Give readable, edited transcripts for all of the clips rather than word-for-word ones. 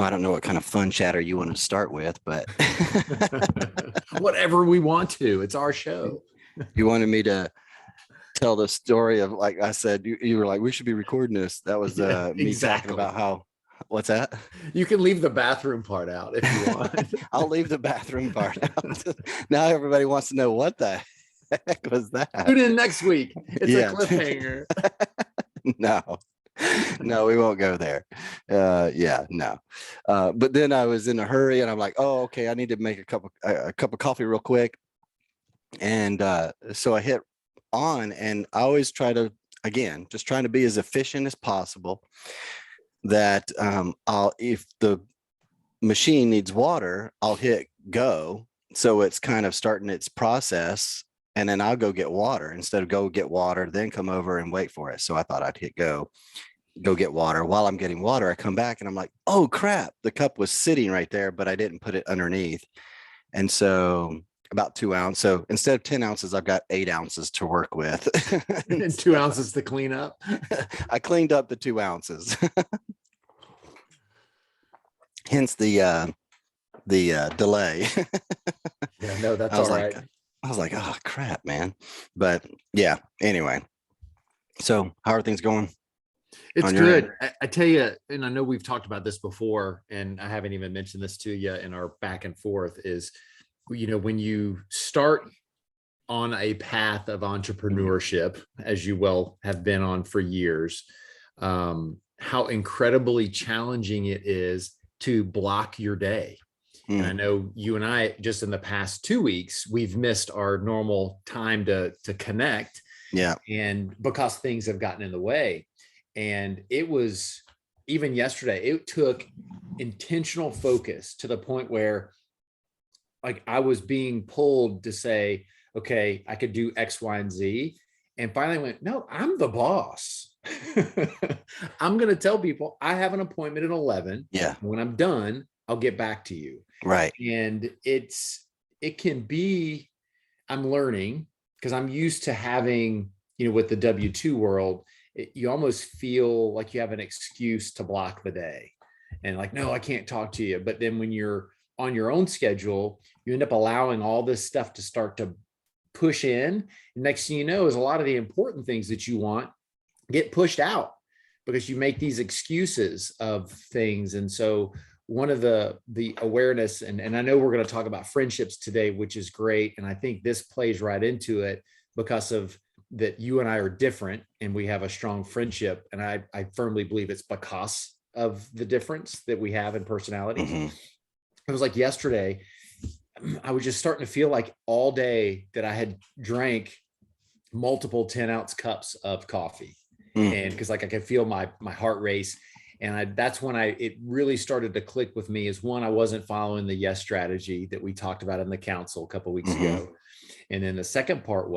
I don't know what kind of fun chatter you want to start with, but Whatever we want to. It's our show. you wanted me to tell the story of, like I said, you were like, we should be recording this. That was me talking about how, what's that? You can leave the bathroom part out if you want. I'll leave the bathroom part out. Now everybody wants to know what the heck was that? Tune in next week. It's a cliffhanger. No, we won't go there. No. But then I was in a hurry and I'm like, oh, okay, I need to make a cup of coffee real quick. And so I hit on, and I always try to, again, just trying to be as efficient as possible, that if the machine needs water, I'll hit go. So it's kind of starting its process, and then I'll go get water instead of go get water, then come over and wait for it. So I thought I'd hit go get water. While I'm getting water, I come back and I'm like, oh crap, the cup was sitting right there, but I didn't put it underneath. And so about 2 ounces. So instead of 10 ounces, I've got 8 ounces to work with. And 2 ounces to clean up. I cleaned up the 2 ounces. Hence the delay. Yeah, no, that's all right. I was like, oh crap, man. But yeah, anyway. So how are things going? It's good. I tell you, and I know we've talked about this before, and I haven't even mentioned this to you in our back and forth, is, when you start on a path of entrepreneurship, as you well have been on for years, how incredibly challenging it is to block your day. And I know you and I, just in the past 2 weeks, we've missed our normal time to connect. Yeah. And because things have gotten in the way. And it was, even yesterday, it took intentional focus to the point where, like, I was being pulled to say, okay, I could do X, Y, and Z. And finally I went, no, I'm the boss. I'm going to tell people I have an appointment at 11. Yeah. When I'm done, I'll get back to you. Right. And it can be, I'm learning, because I'm used to having, with the W-2 world, you almost feel like you have an excuse to block the day. And like, no, I can't talk to you. But then when you're on your own schedule, you end up allowing all this stuff to start to push in. And next thing you know is a lot of the important things that you want get pushed out because you make these excuses of things. And so one of the awareness, and I know we're going to talk about friendships today, which is great. And I think this plays right into it because of that you and I are different and we have a strong friendship. And I firmly believe it's because of the difference that we have in personalities. Mm-hmm. It was like yesterday, I was just starting to feel like all day that I had drank multiple 10-ounce cups of coffee. And because like I could feel my heart race. And that's when it really started to click with me, is one, I wasn't following the yes strategy that we talked about in the council a couple of weeks ago. And then the second part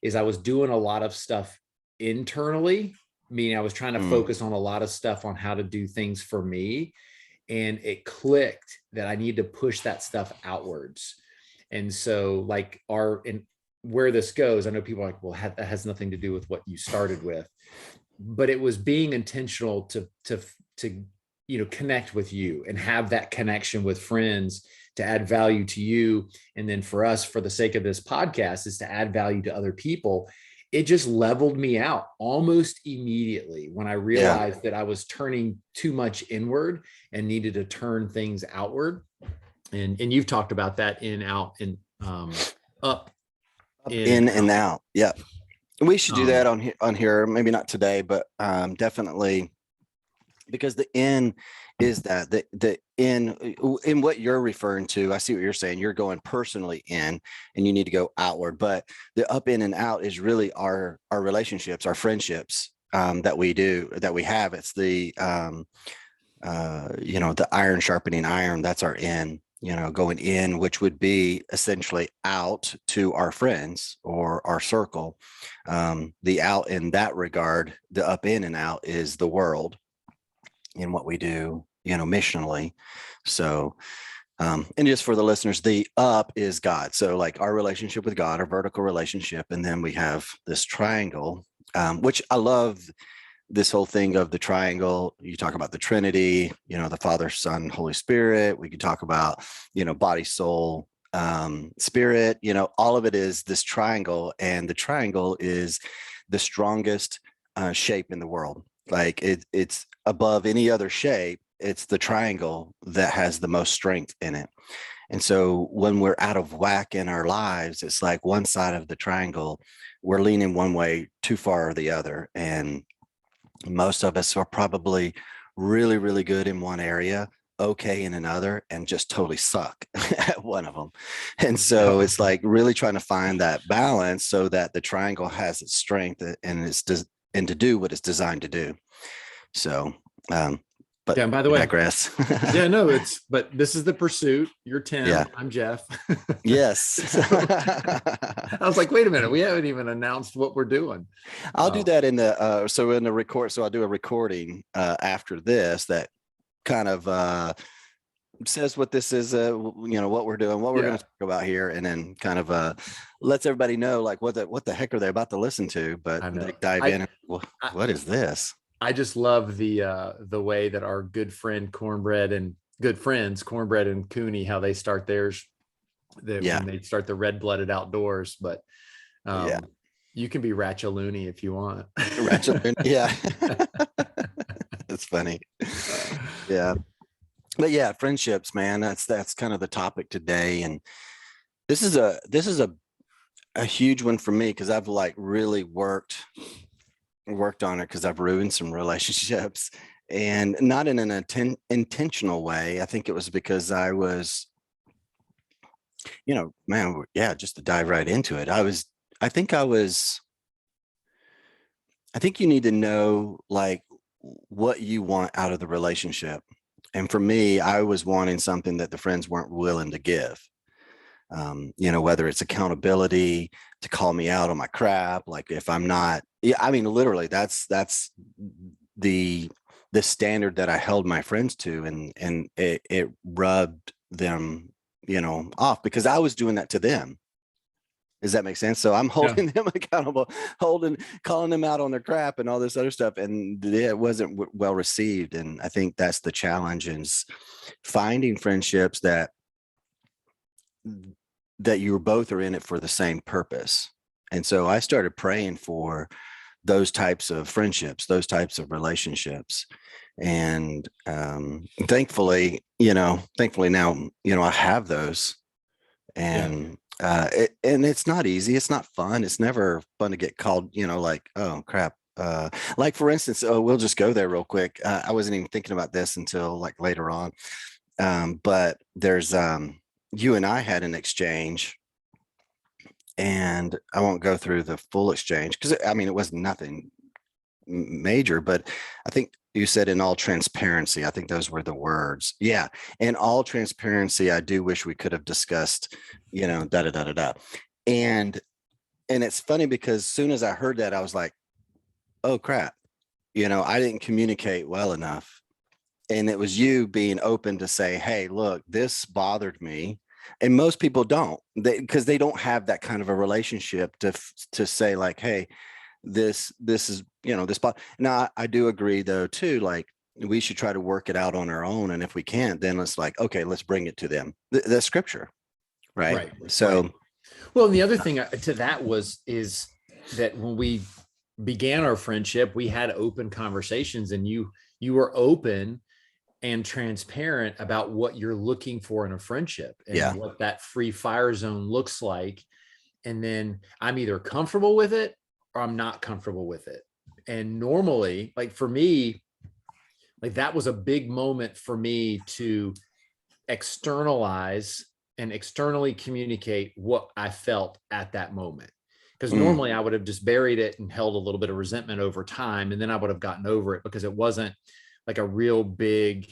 is I was doing a lot of stuff internally, meaning I was trying to focus on a lot of stuff on how to do things for me. And it clicked that I need to push that stuff outwards. And so like where this goes, I know people are like, well, that has nothing to do with what you started with, but it was being intentional to connect with you and have that connection with friends to add value to you. And then for us, for the sake of this podcast, is to add value to other people. It just leveled me out almost immediately when I realized that I was turning too much inward and needed to turn things outward. And you've talked about that in, out, and up, in and out. Yeah. We should do that on here. Maybe not today, but definitely, because the in is that the in what you're referring to. I see what you're saying. You're going personally in, and you need to go outward. But the up, in, and out is really our relationships, our friendships that we have. It's the the iron sharpening iron. That's our in. Going in, which would be essentially out to our friends or our circle. The out in that regard, the up, in, and out is the world in what we do, missionally. So, and just for the listeners, the up is God. So like our relationship with God, our vertical relationship. And then we have this triangle, which I love this whole thing of the triangle. You talk about the Trinity, the Father, Son, Holy Spirit. We could talk about, body, soul, spirit, all of it is this triangle, and the triangle is the strongest shape in the world. Like it's above any other shape. It's the triangle that has the most strength in it. And so when we're out of whack in our lives, it's like one side of the triangle, we're leaning one way too far or the other. And most of us are probably really, really good in one area, okay in another, and just totally suck at one of them. And so Yeah. it's like really trying to find that balance so that the triangle has its strength and to do what it's designed to do. So, but Yeah. And by the I way, digress. yeah, no, but this is The Pursuit. You're Tim. Yeah. I'm Jeff. Yes. So I was like, wait a minute, we haven't even announced what we're doing. I'll do that in the record. So I'll do a recording after this that kind of says what this is, what we're doing, what we're going Yeah, to talk about here, and then kind of lets everybody know like what the heck are they about to listen to, but I they know. dive in and, well, I what is this? I just love the way that our good friend Cornbread and good friends Cornbread and Cooney, how they start theirs, that Yeah. when they start the Red Blooded Outdoors. But Yeah. you can be Ratchaloonie if you want. Ratchet. Yeah. It's funny. Yeah. But yeah, friendships, man, that's kind of the topic today. And this is a huge one for me because I've like really worked on it because I've ruined some relationships, and not in an intentional way. I think it was because I was, man, yeah, just to dive right into it. I think I was, I think you need to know like what you want out of the relationship. And for me, I was wanting something that the friends weren't willing to give. Whether it's accountability, to call me out on my crap, like if I'm not, yeah, I mean, literally that's the the standard that I held my friends to, and it rubbed them, off because I was doing that to them. Does that make sense? So I'm Yeah. holding them accountable, calling them out on their crap and all this other stuff, and it wasn't well received. And I think that's the challenge, is finding friendships that you both are in it for the same purpose. And so I started praying for those types of friendships, those types of relationships. And thankfully now, I have those. Yeah. And and it's not easy. It's not fun. It's never fun to get called, like, oh crap. Like for instance, we'll just go there real quick. I wasn't even thinking about this until like later on. But there's you and I had an exchange, and I won't go through the full exchange because I mean it was nothing major, but I think you said in all transparency. I think those were the words. Yeah, in all transparency, I do wish we could have discussed, da da da da da, and and it's funny because as soon as I heard that, I was like, oh crap, I didn't communicate well enough. And it was you being open to say, hey, look, this bothered me. And most people don't, because they don't have that kind of a relationship to say like, hey, this is, this spot. Now I do agree though too, like we should try to work it out on our own, and if we can't, then it's like, okay, let's bring it to them, the scripture, right? Right. Right. So Well, and the other thing to that is that when we began our friendship, we had open conversations, and you were open and transparent about what you're looking for in a friendship and yeah, what that free fire zone looks like. And then I'm either comfortable with it or I'm not comfortable with it. And normally, like for me, like that was a big moment for me to externalize and externally communicate what I felt at that moment. Because mm, normally I would have just buried it and held a little bit of resentment over time. And then I would have gotten over it because it wasn't like a real big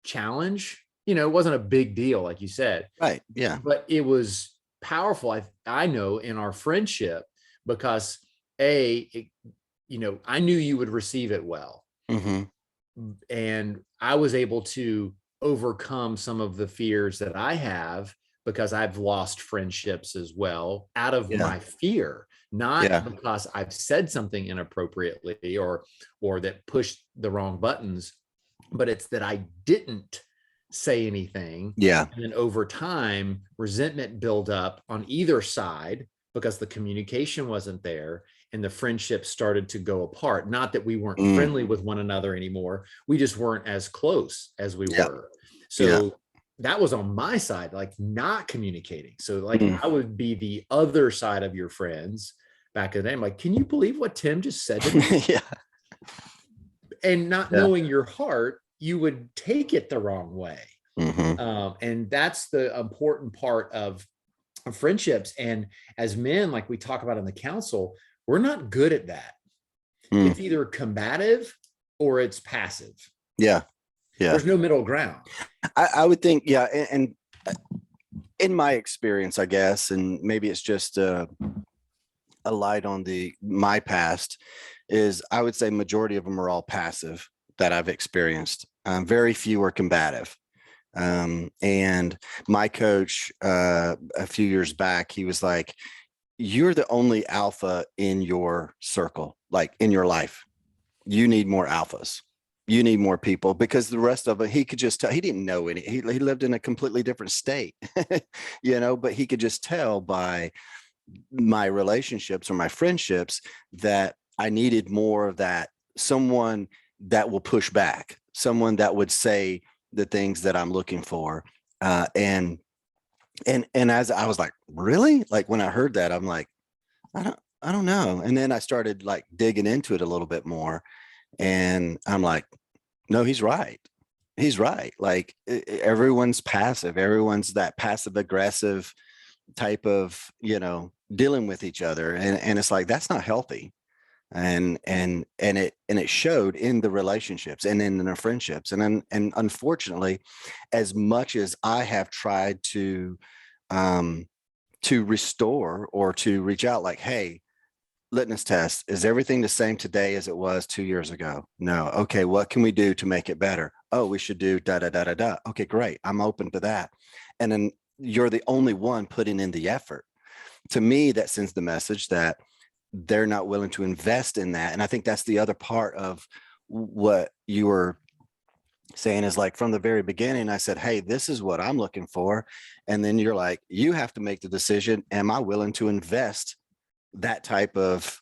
challenge. It wasn't a big deal, like you said, right, yeah, but it was powerful. I know in our friendship because I knew you would receive it well. hmm, And I was able to overcome some of the fears that I have because I've lost friendships as well out of yeah, my fear. not Yeah. because I've said something inappropriately or that pushed the wrong buttons, but it's that I didn't say anything. Yeah. And then over time, resentment build up on either side because the communication wasn't there and the friendship started to go apart. Not that we weren't Mm. friendly with one another anymore. We just weren't as close as we Yeah. were. Yeah. So that was on my side, like not communicating. So like Mm. I would be the other side of your friends back in the day. I'm like, can you believe what Tim just said to me? Yeah. And not Yeah. knowing your heart, you would take it the wrong way. Mm-hmm. And that's the important part of friendships. And as men, like we talk about in the council, we're not good at that. Mm. It's either combative or it's passive. Yeah. Yeah. There's no middle ground. I would think, yeah. And in my experience, I guess, and maybe it's just a light on my past, is I would say majority of them are all passive that I've experienced. Very few are combative. And my coach, a few years back, he was like, you're the only alpha in your circle, like in your life. You need more alphas. You need more people, because the rest of it, he could just tell. He didn't know any. He lived in a completely different state, but he could just tell by my relationships or my friendships that I needed more of that. Someone that will push back, someone that would say the things that I'm looking for. And as I was like, really? Like when I heard that, I'm like, I don't know. And then I started like digging into it a little bit more. And I'm like, no, he's right. He's right. Like everyone's passive. Everyone's that passive aggressive type of, dealing with each other. And it's like, that's not healthy. And it showed in the relationships and in the friendships. And unfortunately, as much as I have tried to restore or to reach out, like, hey, litmus test, is everything the same today as it was 2 years ago? No. Okay, what can we do to make it better? Oh, we should do da da da da da. Okay, great, I'm open to that. And then you're the only one putting in the effort. To me, that sends the message that they're not willing to invest in that. And I think that's the other part of what you were saying, is like, from the very beginning, I said, hey, this is what I'm looking for. And then you're like, you have to make the decision. Am I willing to invest that type of,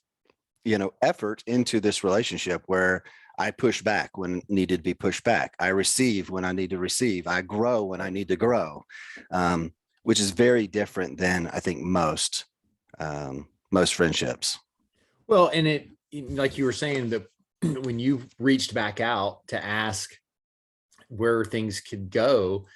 effort into this relationship, where I push back when needed to be pushed back. I receive when I need to receive. I grow when I need to grow, which is very different than I think most friendships. Well, and it, like you were saying, that when you reached back out to ask where things could go,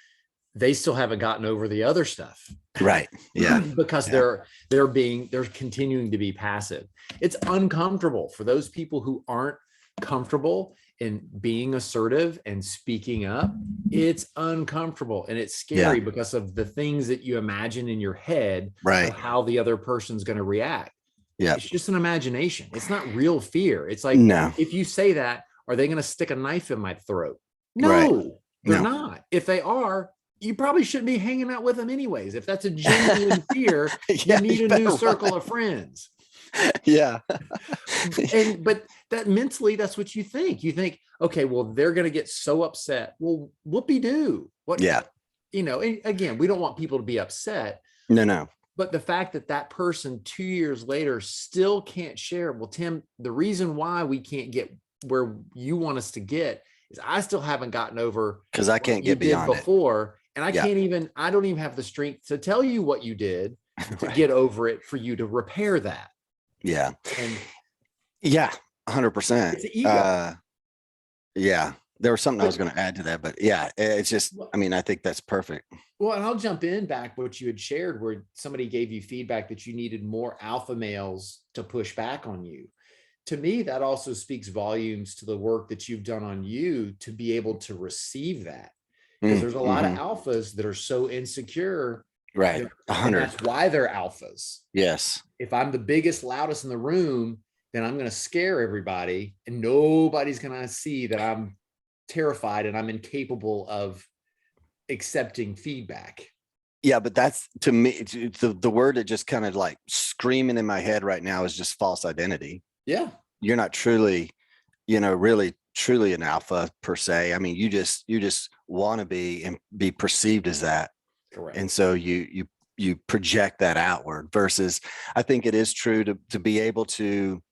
they still haven't gotten over the other stuff. Right. Yeah. Because Yeah. they're continuing to be passive. It's uncomfortable for those people who aren't comfortable in being assertive and speaking up. It's uncomfortable and it's scary Yeah. because of the things that you imagine in your head Right. of how the other person's going to react. Yeah. It's just an imagination. It's not real fear. It's like, No. if you say that, are they going to stick a knife in my throat? Right. No, they're No. not. If they are, you probably shouldn't be hanging out with them anyways. If that's a genuine fear, you Yeah, need you a new better circle run. of friends. Yeah. But that mentally, that's what you think. You think, okay, well, they're going to get so upset. Well, whoopee-doo. What, Yeah. and again, we don't want people to be upset, No. but the fact that that person 2 years later still can't share, well, Tim, the reason why we can't get where you want us to get is I still haven't gotten over Because I what can't you get did beyond it. before. And Yeah. I don't even have the strength to tell you what you did to Right. get over it for you to repair that. Yeah. And Yeah. 100%. it's ego. Yeah. There was something I was But going to add to that, but yeah, it's just, I mean, I think that's perfect. well, and I'll jump in back what you had shared where somebody gave you feedback that you needed more alpha males to push back on you. To me, that also speaks volumes to the work that you've done on you to be able to receive that. Because there's a lot of Mm-hmm. alphas that are so insecure, Right. and 100. that's why they're alphas. Yes. If I'm the biggest, loudest in the room, then I'm going to scare everybody and nobody's going to see that I'm terrified and I'm incapable of accepting feedback. Yeah, but that's to me, the word that just kind of like screaming in my head right now is just false identity. Yeah, You're not truly, really truly an alpha per se. I mean, you just want to be and be perceived as that. correct. And so you project that outward versus I think it is true to be able to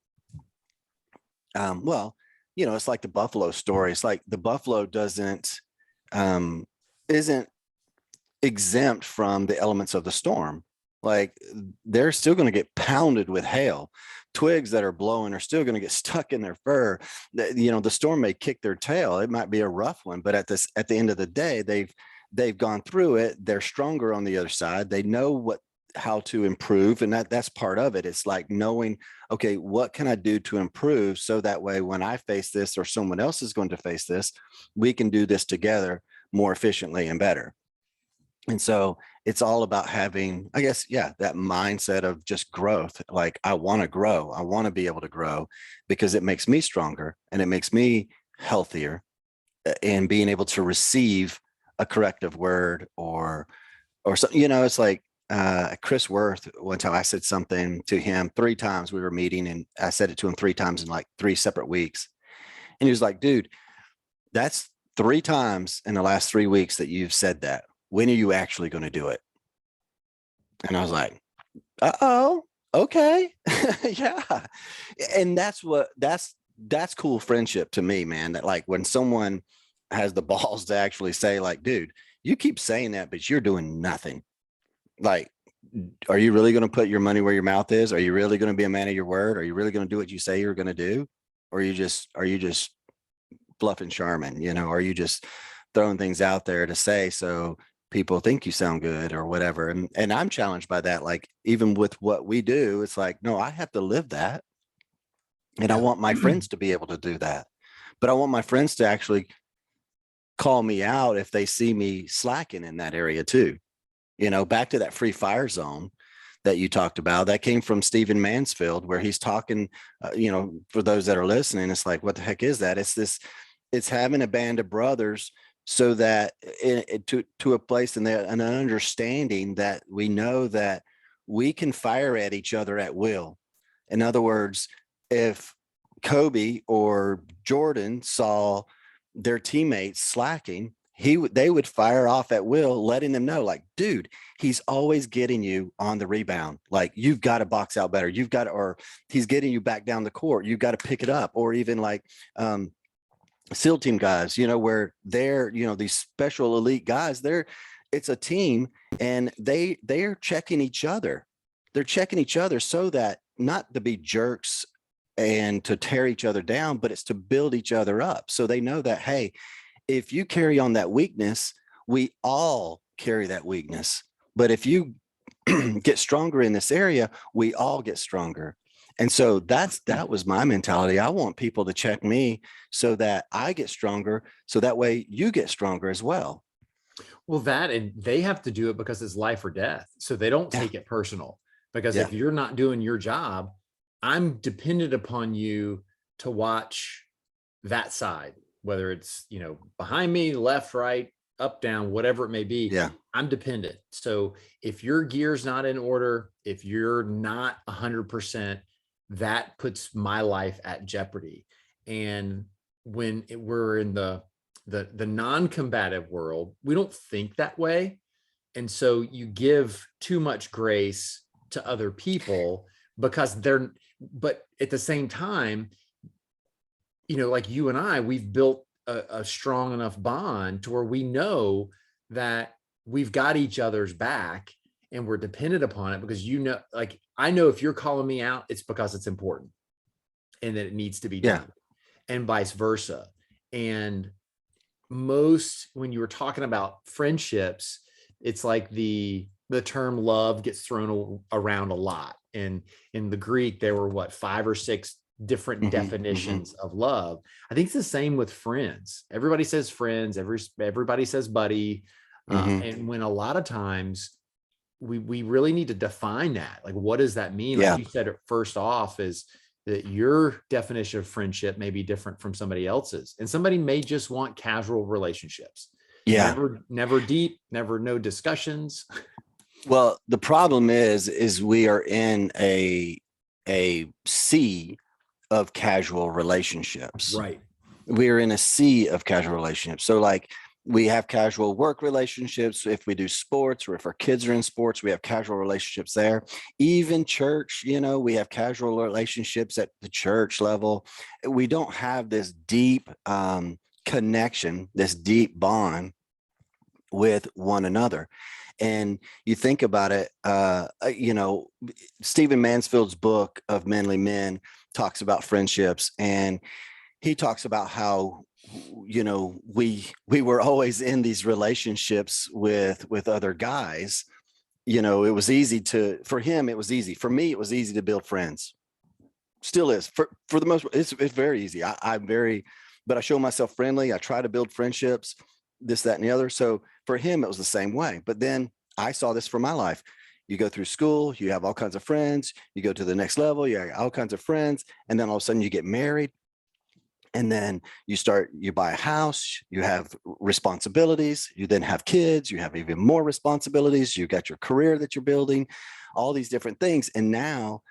well, it's like the buffalo story. It's like the buffalo um isn't exempt from the elements of the storm. Like they're still going to get pounded with hail. Twigs that are blowing are still going to get stuck in their fur. The storm may kick their tail. It might be a rough one, but at the end of the day, they've gone through it. They're stronger on the other side. They know how to improve, and that's part of it. It's like knowing, okay, what can I do to improve so that way when I face this or someone else is going to face this, we can do this together more efficiently and better. And so it's all about having, I guess, yeah, that mindset of just growth. Like I want to grow. I want to be able to grow because it makes me stronger and it makes me healthier and being able to receive a corrective word or something, it's like Chris Worth, one time I said something to him 3 times. We were meeting and I said it to him 3 times in like 3 separate weeks. And he was like, dude, that's 3 times in the last 3 weeks that you've said that. When are you actually going to do it? And I was like, oh, okay. Yeah. And that's cool friendship to me, man. That like when someone has the balls to actually say, like, dude, you keep saying that, but you're doing nothing. Like, are you really going to put your money where your mouth is? Are you really going to be a man of your word? Are you really going to do what you say you're going to do? Or are you just bluffing Charmin? Are you just throwing things out there to say so people think you sound good or whatever? And I'm challenged by that. Like even with what we do, it's like, no, I have to live that. And I Yeah. want my friends to be able to do that. But I want my friends to actually call me out if they see me slacking in that area too. Back to that free fire zone that you talked about, that came from Stephen Mansfield, where he's talking, for those that are listening, it's like, what the heck is that? It's having a band of brothers so that to a place and an understanding that we know that we can fire at each other at will. In other words, if Kobe or Jordan saw their teammates slacking, they would fire off at will, letting them know, like, dude, he's always getting you on the rebound. Like, you've got to box out better. Or he's getting you back down the court. You've got to pick it up. Or even like SEAL team guys, where they're, these special elite guys, it's a team and they're checking each other. They're checking each other so that not to be jerks and to tear each other down, but it's to build each other up. So they know that, hey, if you carry on that weakness, we all carry that weakness. But if you get stronger in this area, we all get stronger. And so that was my mentality. I want people to check me so that I get stronger. So that way you get stronger as well. Well, and they have to do it because it's life or death. So they don't Yeah. take it personal, because Yeah. if you're not doing your job, I'm dependent upon you to watch that side, whether it's, behind me, left, right, up, down, whatever it may be. Yeah. I'm dependent. So if your gear's not in order, if you're not 100%, that puts my life at jeopardy. And when we're in the non-combative world, we don't think that way. And so you give too much grace to other people because but at the same time, like you and I, we've built a strong enough bond to where we know that we've got each other's back and we're dependent upon it, because like I know if you're calling me out, it's because it's important and that it needs to be Yeah. done, and vice versa. And when you were talking about friendships, it's like the term love gets thrown around a lot. And in the Greek, there were 5 or 6 different Mm-hmm. definitions of love. I think it's the same with friends. Everybody says friends, everybody says buddy. Mm-hmm. And when a lot of times we really need to define that. Like, what does that mean? Yeah. Like you said, it first off is that your definition of friendship may be different from somebody else's. And somebody may just want casual relationships. Yeah. Never deep, never no discussions. Well, the problem is we are in a sea of casual relationships. Right. We're in a sea of casual relationships. So like we have casual work relationships. If we do sports or if our kids are in sports, we have casual relationships there. Even church, we have casual relationships at the church level. We don't have this deep connection, this deep bond with one another. And you think about it, Stephen Mansfield's book of Manly Men talks about friendships, and he talks about how we were always in these relationships with other guys. It was easy for him, it was easy. For me, it was easy to build friends. Still is for the most part. It's very easy. I'm very, but I show myself friendly. I try to build friendships, this, that, and the other. So for him, it was the same way. But then I saw this for my life. You go through school, you have all kinds of friends. You go to the next level, you have all kinds of friends, and then all of a sudden you get married, and then you buy a house, you have responsibilities, you then have kids, you have even more responsibilities, you got your career that you're building, all these different things. And now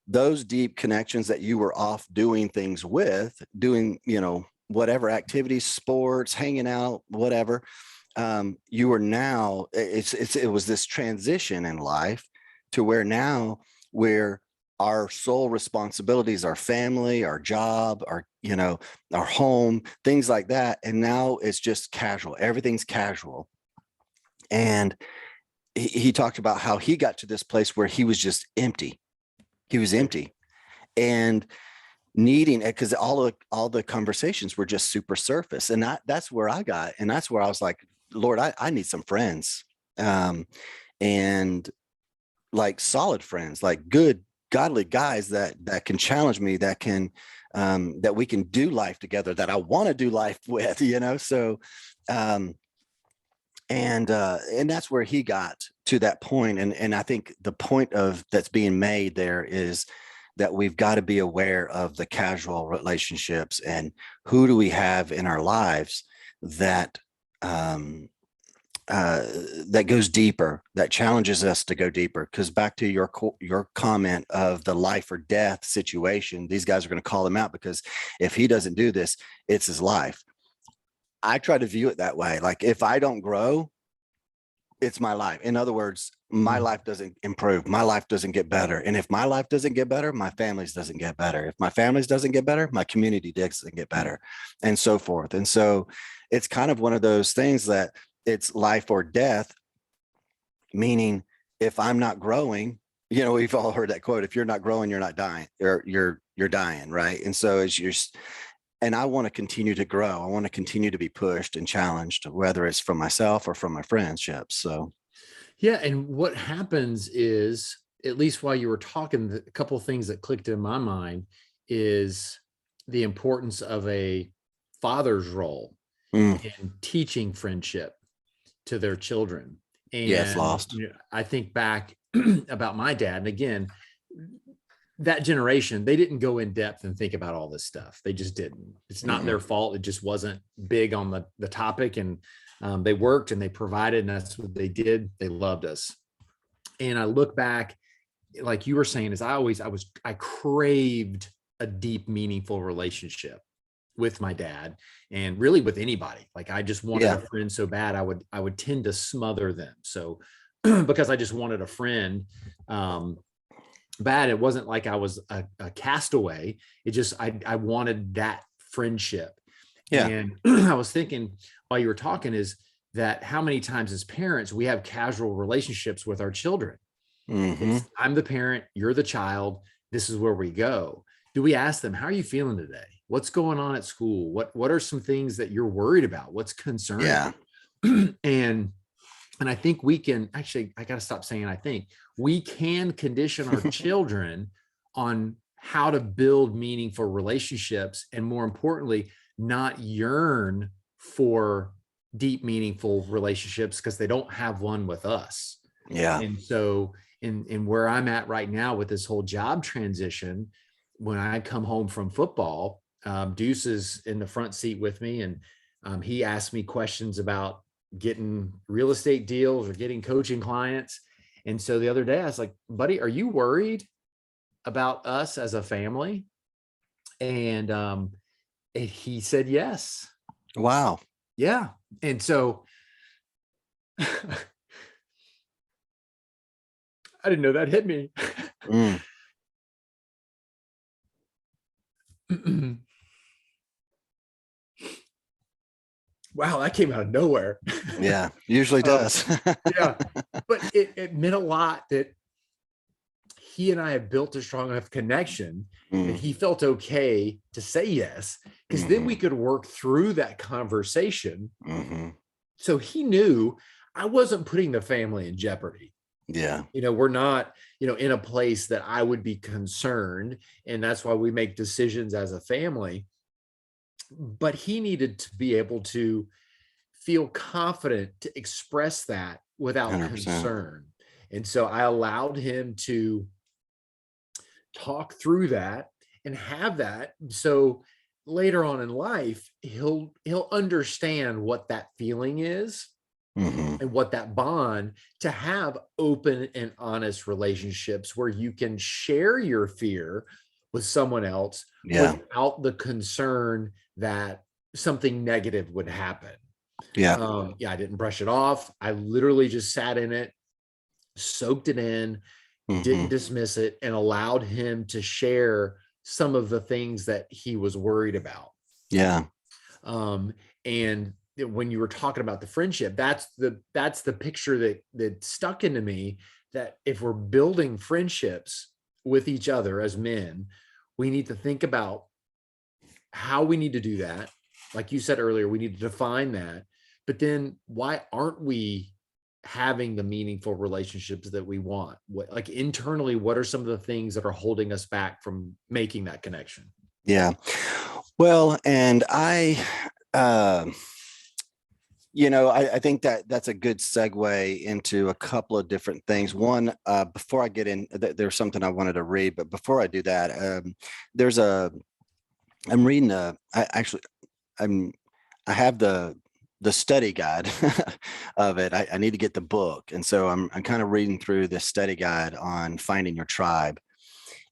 those deep connections that you were off doing things with, doing, whatever activities, sports, hanging out, whatever, you are now, it was this transition in life to where now we're, our sole responsibilities, our family, our job, our home, things like that. And now it's just casual. Everything's casual. And he talked about how he got to this place where he was just empty. He was empty and needing it, because all the conversations were just super surface. And that's where I got, and that's where I was like, Lord, I need some friends. And like solid friends, like good, godly guys that can challenge me, that we can do life together, that I want to do life with, So, and that's where he got to that point. And I think the point of that's being made there is that we've got to be aware of the casual relationships and who do we have in our lives that um, that goes deeper, that challenges us to go deeper. Because back to your comment of the life or death situation, these guys are going to call him out because if he doesn't do this, it's his life. I try to view it that way. Like if I don't grow, it's my life. In other words, my life doesn't improve. My life doesn't get better. And if my life doesn't get better, my family's doesn't get better. If my family's doesn't get better, my community doesn't get better, and so forth. And so it's kind of one of those things that it's life or death, meaning if I'm not growing, we've all heard that quote, if you're not growing, you're not dying, or you're dying, right? And so as you're, and I want to continue to grow. I want to continue to be pushed and challenged, whether it's from myself or from my friendships. So, Yeah. And what happens is, at least while you were talking, a couple of things that clicked in my mind is the importance of a father's role mm, in teaching friendship to their children. yeah, it's And lost. I think back about my dad, and again, that generation, they didn't go in depth and think about all this stuff. They just didn't. It's not Mm-mm. their fault. It just wasn't big on the topic. And they worked and they provided, and that's what they did. They loved us. And I look back, like you were saying, is I craved a deep, meaningful relationship with my dad, and really with anybody. Like I just wanted a Yeah. friend so bad, I would tend to smother them. So because I just wanted a friend, bad. It wasn't like I was a castaway. It just, I wanted that friendship. Yeah. And I was thinking while you were talking is that how many times as parents, we have casual relationships with our children. Mm-hmm. It's, I'm the parent, you're the child. This is where we go. Do we ask them, how are you feeling today? What's going on at school? What are some things that you're worried about? What's concerning Yeah. you? And I think we can actually, I got to stop saying, I think we can condition our children on how to build meaningful relationships. And more importantly, not yearn for deep, meaningful relationships because they don't have one with us. Yeah. And so in where I'm at right now with this whole job transition, when I come home from football, Deuce is in the front seat with me, and he asked me questions about getting real estate deals or getting coaching clients. And so the other day I was like, buddy, are you worried about us as a family? And he said yes. Wow. Yeah. And so I didn't know that hit me. Mm, Wow, that came out of nowhere. yeah, usually um, does. yeah, but it meant a lot that he and I have built a strong enough connection that Mm, he felt okay to say yes, because then we mhm, could work through that conversation. mhm. So he knew I wasn't putting the family in jeopardy. Yeah. We're not, in a place that I would be concerned. And that's why we make decisions as a family. But he needed to be able to feel confident to express that without 100%. concern. And so I allowed him to talk through that and have that. So later on in life, he'll understand what that feeling is Mhm. and what that bond to have open and honest relationships where you can share your fear with someone else Yeah. without the concern that something negative would happen. Yeah. Yeah, I didn't brush it off. I literally just sat in it, soaked it in, didn't Mhm. dismiss it, and allowed him to share some of the things that he was worried about. Yeah. And when you were talking about the friendship, that's the picture that stuck into me, that if we're building friendships with each other as men, we need to think about how we need to do that. Like you said earlier, we need to define that. But then why aren't we having the meaningful relationships that we want? Like internally, what are some of the things that are holding us back from making that connection? Yeah. Well, and um, I think that that's a good segue into a couple of different things. One, before I get in, there's something I wanted to read, but before I do that, there's a, I'm reading I'm, I have the study guide of it. I need to get the book. And so I'm kind of reading through this study guide on finding your tribe.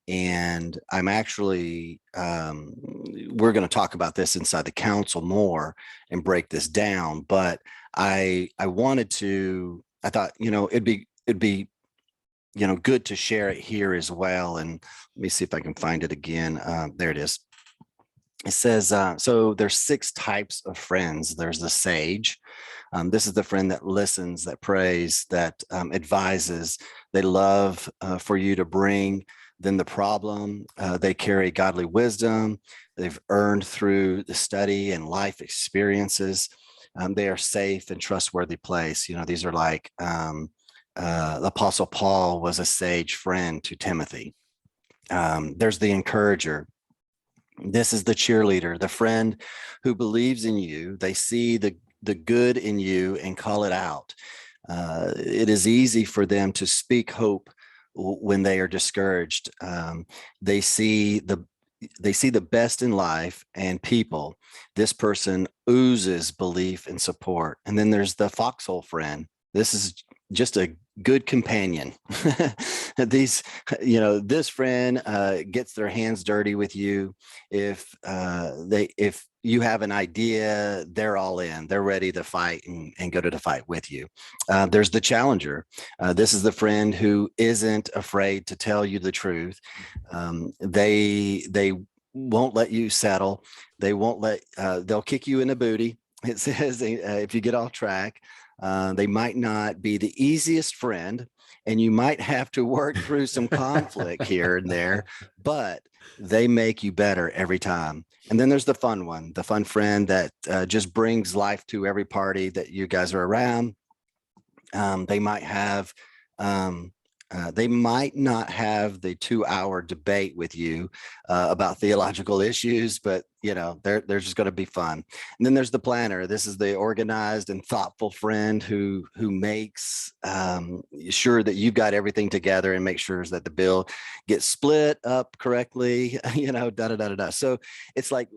And I'm actually we're going to talk about this inside the council more and break this down, but I wanted to, I thought, it'd be good to share it here as well. And let me see if I can find it again. There it is. It says, so there's 6 types of friends. There's the sage. This is the friend that listens, that prays, that advises. They love for you to bring them the problem. They carry godly wisdom. They've earned through the study and life experiences. They are safe and trustworthy place. These are like the Apostle Paul was a sage friend to Timothy. There's the encourager. This is the cheerleader, the friend who believes in you. They see the good in you and call it out. It is easy for them to speak hope when they are discouraged. They see the best in life and people. This person oozes belief and support. And then there's the foxhole friend. This is just a good companion. These, this friend gets their hands dirty with you. If you have an idea, they're all in. They're ready to fight and go to the fight with you. There's the challenger. This is the friend who isn't afraid to tell you the truth. They won't let you settle. They'll kick you in the booty. It says if you get off track. They might not be the easiest friend, and you might have to work through some conflict here and there, but they make you better every time. And then there's the fun one, the fun friend that just brings life to every party that you guys are around. They might have they might not have the 2-hour debate with you about theological issues, but they're just going to be fun. And then there's the planner. This is the organized and thoughtful friend who makes sure that you've got everything together and make sure that the bill gets split up correctly. Da da da da da. So it's like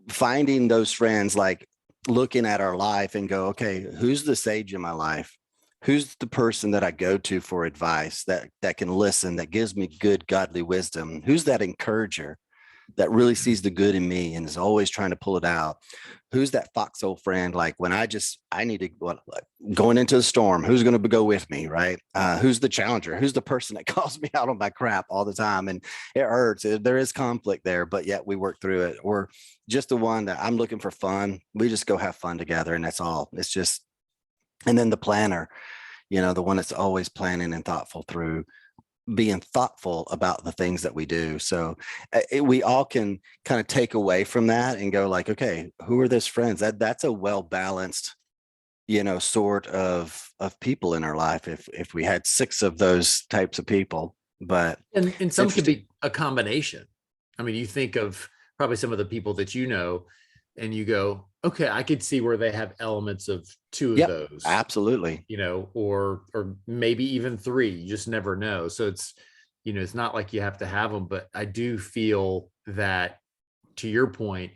finding those friends, like looking at our life and go, okay, who's the sage in my life? who's the person that I go to for advice, that can listen, that gives me good godly wisdom? Who's that encourager that really sees the good in me and is always trying to pull it out? Who's that foxhole friend? Like when I need to, like going into the storm, who's going to go with me? Right. Who's the challenger? Who's the person that calls me out on my crap all the time? And it hurts. There is conflict there, but yet we work through it. Or just the one that I'm looking for fun. We just go have fun together. And that's all. It's just, and then the planner, the one that's always planning and thoughtful through being thoughtful about the things that we do. So we all can kind of take away from that and go like, okay, who are those friends? That's a well balanced, sort of people in our life. If we had 6 of those types of people, but And it's some could interesting. be a combination. I mean, you think of probably some of the people that you know, and you go, okay, I could see where they have elements of 2 of Yep, those, absolutely. or maybe even 3. You just never know. So it's not like you have to have them, but I do feel that, to your point,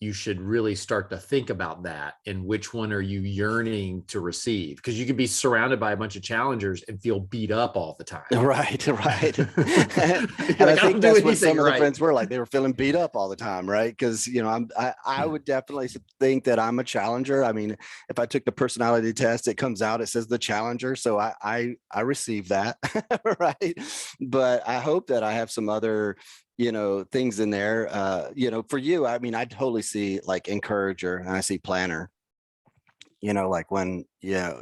you should really start to think about that and which one are you yearning to receive, because you could be surrounded by a bunch of challengers and feel beat up all the time. Right, right. You're And I like, I think don't do that's what anything some of the right. friends were like. They were feeling beat up all the time, right? Because I would definitely think that I'm a challenger. I mean, if I took the personality test, it comes out, it says the challenger. So I receive that, right? But I hope that I have some other, things in there. For you, I mean, I totally see like encourager and I see planner, like when,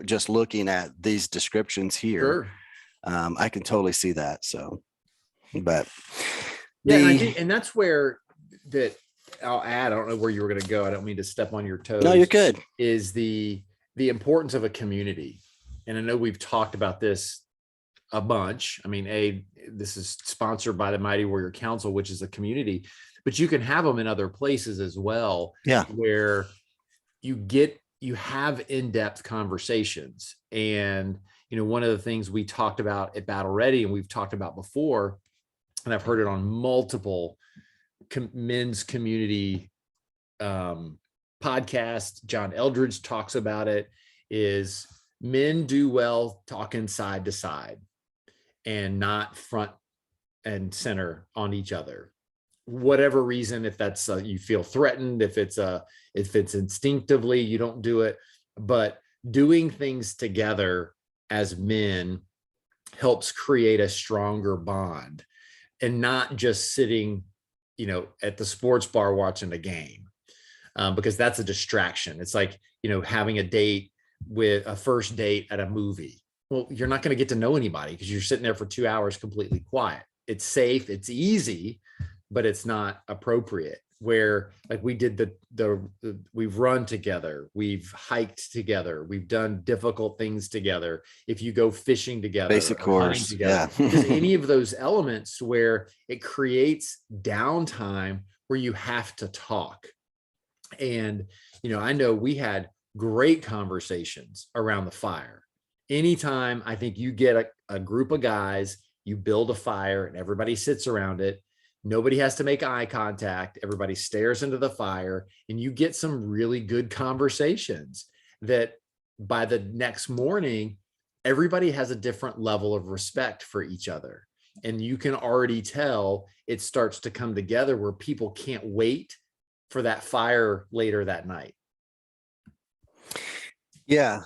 just looking at these descriptions here, Sure. I can totally see that. So, but Yeah, and I the, think, and that's where that I'll add. I don't know where you were going to go. I don't mean to step on your no, you're toes. good. Is the importance of a community, and I know we've talked about this a bunch. I mean, this is sponsored by the Mighty Warrior Council, which is a community, but you can have them in other places as well, Yeah. where you have in-depth conversations. And one of the things we talked about at Battle Ready, and we've talked about before, and I've heard it on multiple men's community podcasts. John Eldridge talks about it. Is men do well talking side to side and not front and center on each other. Whatever reason, if that's you feel threatened, if it's instinctively, you don't do it. But doing things together as men helps create a stronger bond, and not just sitting, at the sports bar watching a game, because that's a distraction. It's like, having a first date at a movie. Well, you're not going to get to know anybody because you're sitting there for 2 hours completely quiet. It's safe, it's easy, but it's not appropriate. Where like we did we've run together, we've hiked together, we've done difficult things together. If you go fishing together Basic or hunting course. together, Yeah. just any of those elements where it creates downtime where you have to talk. And, I know we had great conversations around the fire. Anytime I think you get a group of guys, you build a fire and everybody sits around it. Nobody has to make eye contact. Everybody stares into the fire and you get some really good conversations that by the next morning, everybody has a different level of respect for each other. And you can already tell it starts to come together where people can't wait for that fire later that night. Yeah.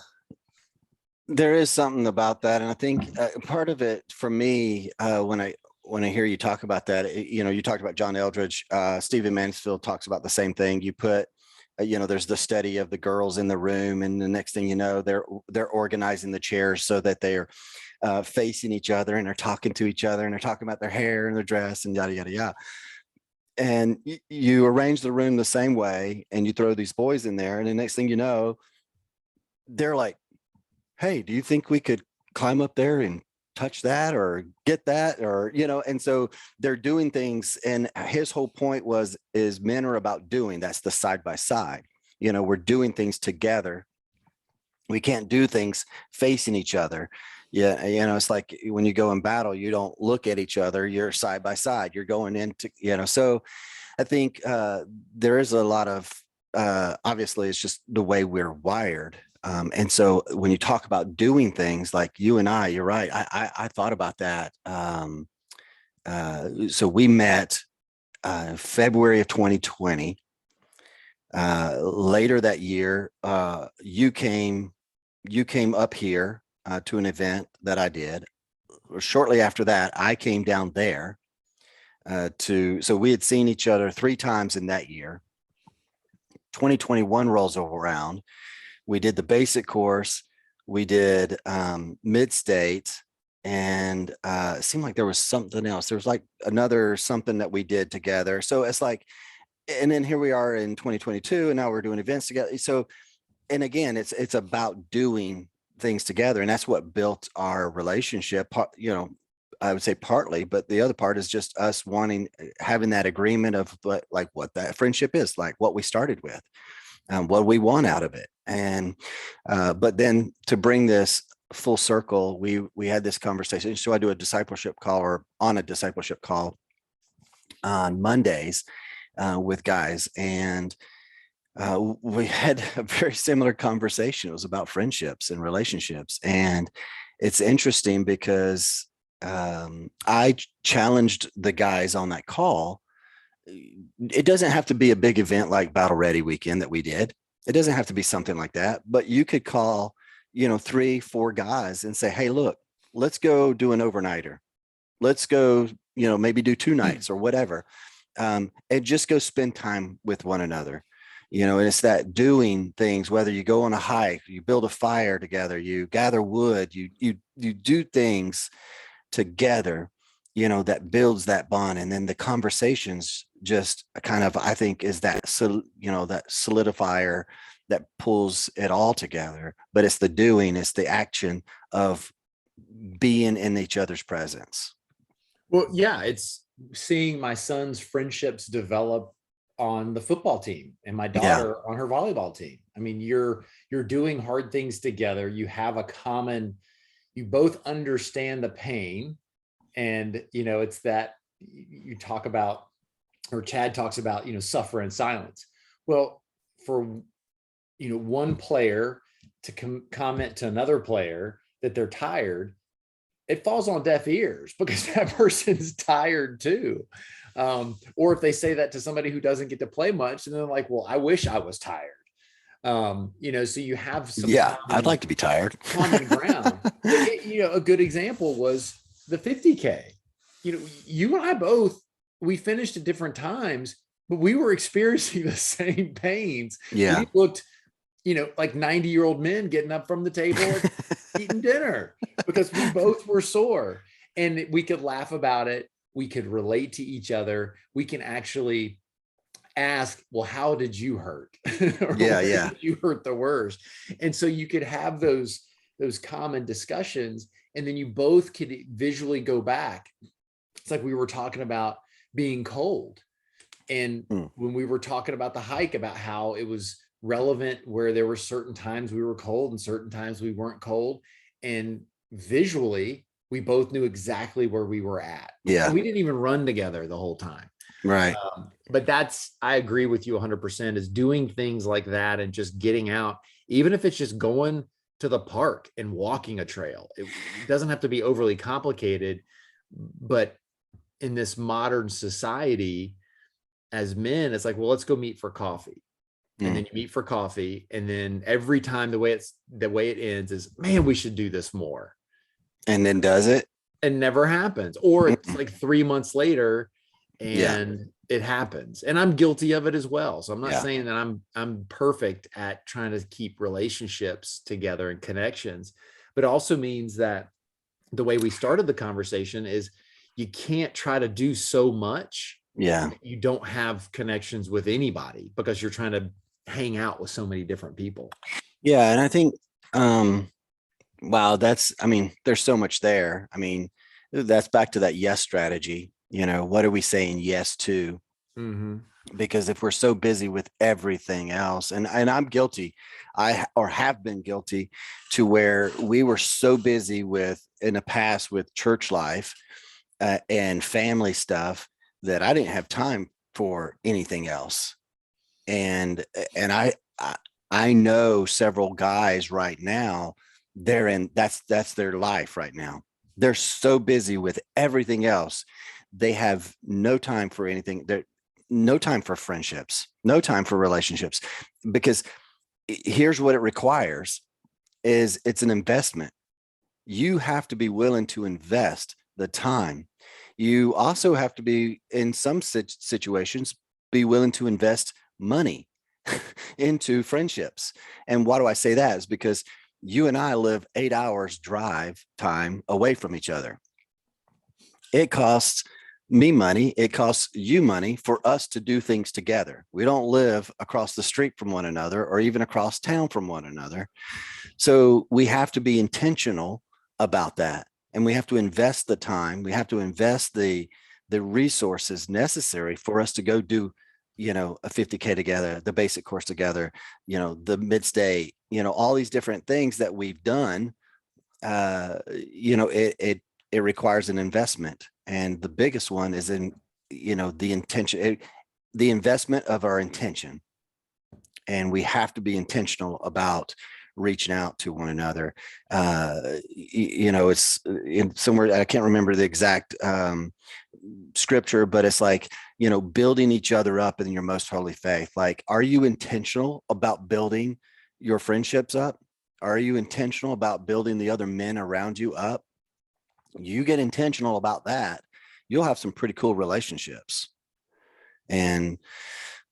There is something about that. And I think part of it for me, when I hear you talk about that, you talked about John Eldridge, Stephen Mansfield talks about the same thing. You put, there's the study of the girls in the room, and the next thing you know, they're organizing the chairs so that they're facing each other and they're talking to each other and they're talking about their hair and their dress and yada yada yada. And you arrange the room the same way, and you throw these boys in there, and the next thing you know, they're like, hey, do you think we could climb up there and touch that or get that? Or, and so they're doing things. And his whole point is men are about doing. That's the side by side. We're doing things together. We can't do things facing each other. Yeah. It's like when you go in battle, you don't look at each other. You're side by side. You're going into, so I think there is a lot of, obviously it's just the way we're wired. And so when you talk about doing things like you and I, you're right. I thought about that. So we met February of 2020. Later that year, you came up here to an event that I did. Shortly after that, I came down there so we had seen each other 3 times in that year. 2021 rolls around. We did the basic course. We did mid-state, and it seemed like there was something else. There was like another something that we did together. So it's like, and then here we are in 2022, and now we're doing events together. So, and again, it's about doing things together, and that's what built our relationship. You know, I would say partly, but the other part is just us wanting, having that agreement of like what that friendship is, like what we started with, what we want out of it. And but then to bring this full circle, we had this conversation. So I do a discipleship call, or on a discipleship call on Mondays with guys, and we had a very similar conversation. It was about friendships and relationships, and it's interesting because I challenged the guys on that call. It doesn't have to be a big event like Battle Ready weekend that we did. It doesn't have to be something like that, but you could call, 3, 4 guys and say, hey, look, let's go do an overnighter. Let's go, maybe do 2 nights or whatever. And just go spend time with one another. And it's that doing things, whether you go on a hike, you build a fire together, you gather wood, you do things together, that builds that bond. And then the conversations just kind of, I think, is that, that solidifier that pulls it all together. But it's the doing, it's the action of being in each other's presence. Well, yeah, it's seeing my son's friendships develop on the football team and my Yeah. daughter on her volleyball team. I mean, you're doing hard things together. You have you both understand the pain. And, it's that you talk about, or Chad talks about, suffer in silence. Well, for, one player to comment to another player that they're tired, it falls on deaf ears because that person's tired too. Or if they say that to somebody who doesn't get to play much, and they're like, well, I wish I was tired. So you have some I'd like to be tired. common ground. A good example was the 50K. You and I both, we finished at different times, but we were experiencing the same pains. Yeah. We looked, like 90-year-old men getting up from the table eating dinner because we both were sore, and we could laugh about it. We could relate to each other. We can actually ask, well, how did you hurt? Or Yeah. did you hurt the worst? And so you could have those common discussions, and then you both could visually go back. It's like we were talking about being cold. And when we were talking about the hike, about how it was relevant, where there were certain times we were cold and certain times we weren't cold. And visually, we both knew exactly where we were at. Yeah. And we didn't even run together the whole time. Right. But I agree with you 100%, is doing things like that and just getting out, even if it's just going to the park and walking a trail. It doesn't have to be overly complicated, but in this modern society, as men, it's like, well, let's go meet for coffee. And then you meet for coffee. And then every time the way it ends is, man, we should do this more. And then does it? It never happens. Or it's like 3 months later and it happens. And I'm guilty of it as well. So I'm not saying that I'm perfect at trying to keep relationships together and connections, but it also means that the way we started the conversation is you can't try to do so much. Yeah. You don't have connections with anybody because you're trying to hang out with so many different people. Yeah. And I think, wow, there's so much there. I mean, that's back to that yes strategy. What are we saying yes to? Mm-hmm. Because if we're so busy with everything else, and I'm guilty, or have been guilty, to where we were so busy in the past with church life and family stuff that I didn't have time for anything else. And I know several guys right now, that's their life right now. They're so busy with everything else. They have no time for anything. They're no time for friendships, no time for relationships, because here's what it requires is it's an investment. You have to be willing to invest the time. You also have to be, in some situations, be willing to invest money into friendships. And why do I say that? Is because you and I live 8 hours drive time away from each other. It costs me money. It costs you money for us to do things together. We don't live across the street from one another or even across town from one another. So we have to be intentional about that. And we have to invest the time. We have to invest the resources necessary for us to go do, a 50K together, the basic course together, the mid-state, all these different things that we've done. It requires an investment. And the biggest one is in, the intention, the investment of our intention. And we have to be intentional about reaching out to one another. It's in somewhere, I can't remember the exact scripture, but it's like, building each other up in your most holy faith. Like, are you intentional about building your friendships up? Are you intentional about building the other men around you up? You get intentional about that, you'll have some pretty cool relationships. And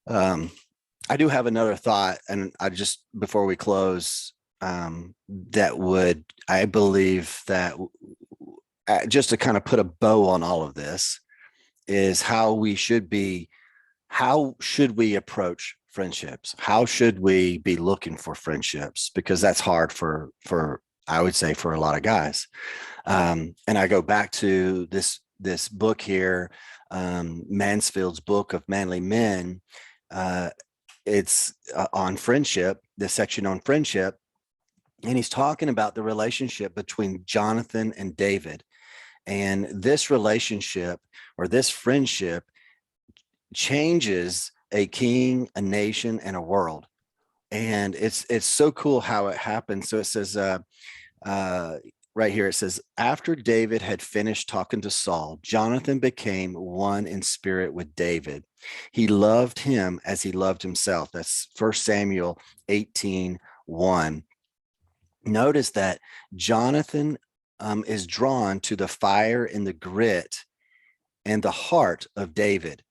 I do have another thought, and I just, before we close, I believe that just to kind of put a bow on all of this is how should we approach friendships? How should we be looking for friendships? Because that's hard for I would say, for a lot of guys. And I go back to this book here, Mansfield's Book of Manly Men. It's on friendship, this section on friendship. And he's talking about the relationship between Jonathan and David. And this relationship, or this friendship, changes a king, a nation, and a world. And it's so cool how it happens. So it says, right here, it says, after David had finished talking to Saul, Jonathan became one in spirit with David. He loved him as he loved himself. That's 1 Samuel 18:1. Notice that Jonathan is drawn to the fire and the grit and the heart of David,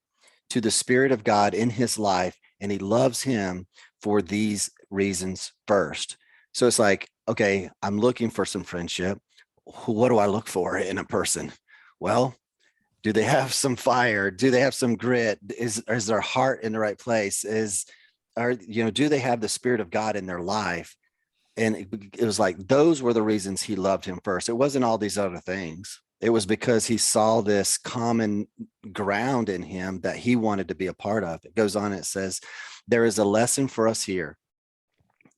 to the Spirit of God in his life, and he loves him for these reasons first. So it's like, okay, I'm looking for some friendship. What do I look for in a person? Well, do they have some fire? Do they have some grit? Is their heart in the right place? Do they have the Spirit of God in their life? And it was like, those were the reasons he loved him first. It wasn't all these other things. It was because he saw this common ground in him that he wanted to be a part of. It goes on, it says, there is a lesson for us here.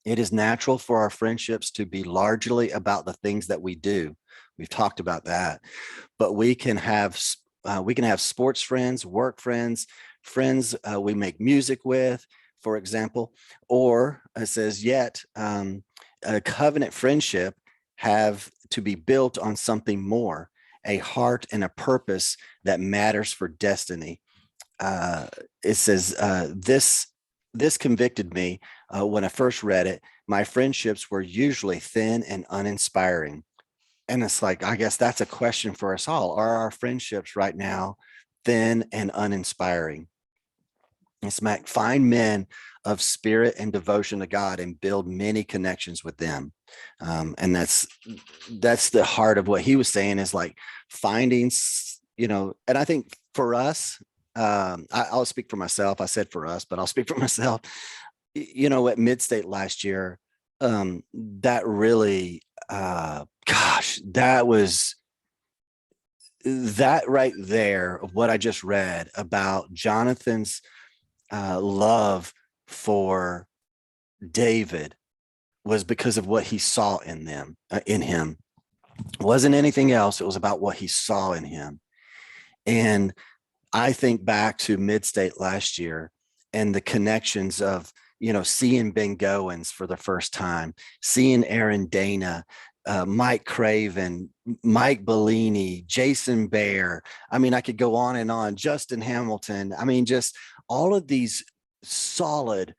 It is natural for our friendships to be largely about the things that we do. We've talked about that, but we can have sports friends, work friends, friends we make music with, for example. Or it says, yet a covenant friendship have to be built on something more, a heart and a purpose that matters for destiny. It says, this convicted me when I first read it. My friendships were usually thin and uninspiring. And it's like, I guess that's a question for us all. Are our friendships right now thin and uninspiring? It's like, find men of spirit and devotion to God and build many connections with them. And that's the heart of what he was saying, is like finding, and I think for us, I'll speak for myself. I said for us, but I'll speak for myself. At Mid-State last year, that really, that right there of what I just read about Jonathan's love for David was because of what he saw in him. It wasn't anything else. It was about what he saw in him. And I think back to Mid-State last year and the connections of, seeing Ben Goins for the first time, seeing Aaron Dana, Mike Craven, Mike Bellini, Jason Bear. I mean, I could go on and on. Justin Hamilton. I mean, just all of these solid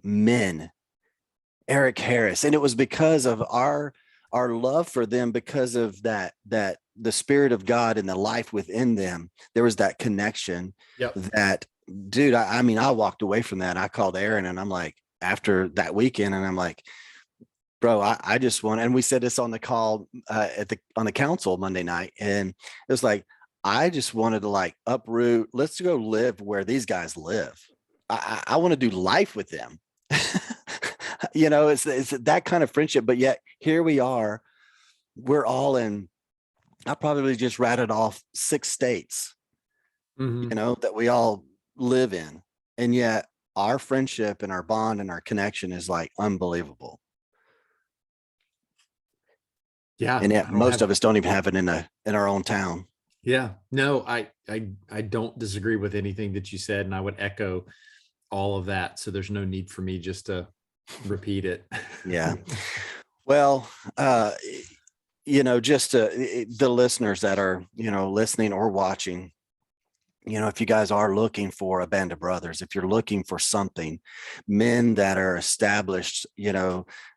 men. Eric Harris, and it was because of our love for them, because of that the Spirit of God and the life within them. There was that connection. Yep. That, dude, I mean, I walked away from that. I called Aaron and I'm like, after that weekend, and I'm like, bro, I just want, and we said this on the call on the council Monday night, and it was like, I just wanted to like uproot. Let's go live where these guys live. I want to do life with them. It's that kind of friendship, but yet here we are. We're all in. I probably just rattled off 6 states, that we all live in, and yet our friendship and our bond and our connection is like unbelievable. Yeah. And yet most of us don't even have it in our own town. Yeah, no, I don't disagree with anything that you said, and I would echo all of that. So there's no need for me just to repeat it. Yeah. Well, just the listeners that are, listening or watching, if you guys are looking for a band of brothers, if you're looking for something, men that are established,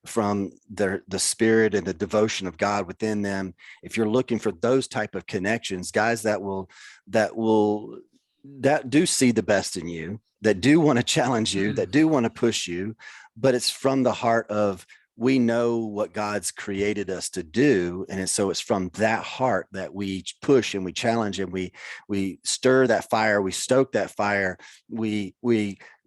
from the spirit and the devotion of God within them, if you're looking for those type of connections, guys that do see the best in you, that do want to challenge you, that do want to push you, but it's from the heart of, we know what God's created us to do. And so it's from that heart that we push and we challenge and we stir that fire, we stoke that fire, we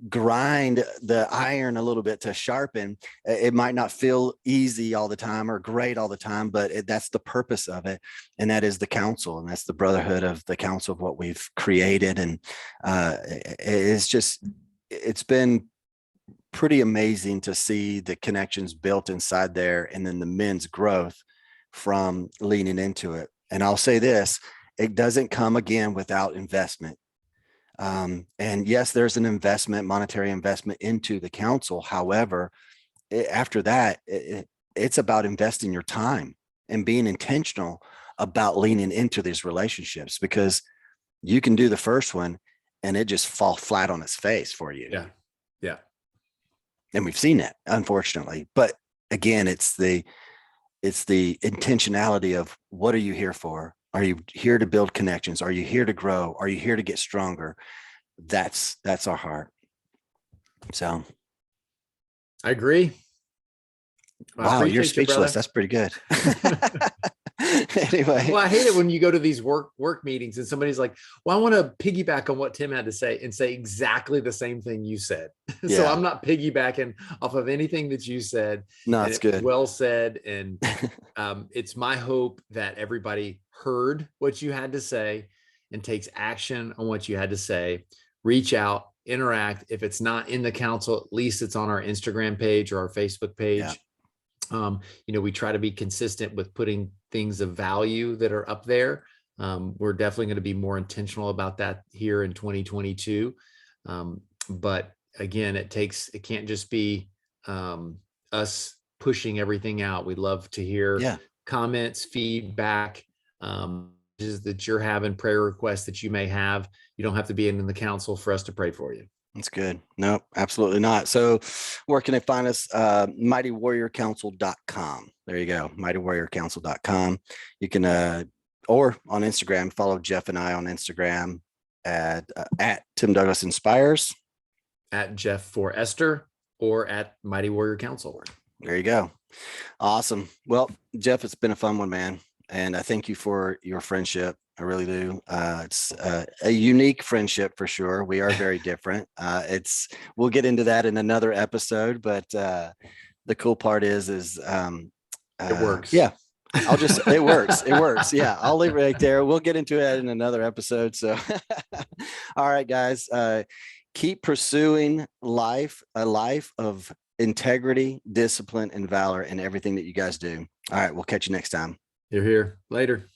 grind the iron a little bit to sharpen. It might not feel easy all the time or great all the time, but that's the purpose of it. And that is the council, and that's the brotherhood of the council of what we've created. And it's been pretty amazing to see the connections built inside there, and then the men's growth from leaning into it. And I'll say this, it doesn't come again without investment. And yes, there's an investment, monetary investment into the council. However, after that, it's about investing your time and being intentional about leaning into these relationships, because you can do the first one and it just fall flat on its face for you. Yeah. Yeah. And we've seen that, unfortunately. But again, it's the intentionality of, what are you here for? Are you here to build connections? Are you here to grow? Are you here to get stronger? That's our heart. So I agree. Wow, you're speechless. That's pretty good. Anyway. Well, I hate it when you go to these work meetings and somebody's like, well, I want to piggyback on what Tim had to say and say exactly the same thing you said. Yeah. So I'm not piggybacking off of anything that you said. No, it's good. Well said. And it's my hope that everybody heard what you had to say and takes action on what you had to say. Reach out, interact. If it's not in the council, at least it's on our Instagram page or our Facebook page. Yeah. We try to be consistent with putting things of value that are up there. We're definitely going to be more intentional about that here in 2022. But again, it can't just be us pushing everything out. We'd love to hear comments, feedback, that you're having, prayer requests that you may have. You don't have to be in the council for us to pray for you. That's good. No, absolutely not. So where can they find us? mightywarriorcouncil.com. There you go. mightywarriorcouncil.com. You can, or on Instagram, follow Jeff and I on Instagram at Tim Douglas Inspires, at Jeff for Esther, or at Mighty Warrior Council. There you go. Awesome. Well, Jeff, it's been a fun one, man. And I thank you for your friendship. I really do. It's a unique friendship for sure. We are very different. We'll get into that in another episode, but the cool part is it works. Yeah. It works. It works. Yeah. I'll leave it right there. We'll get into it in another episode. So, all right, guys, keep pursuing a life of integrity, discipline, and valor in everything that you guys do. All right. We'll catch you next time. You're here. Later.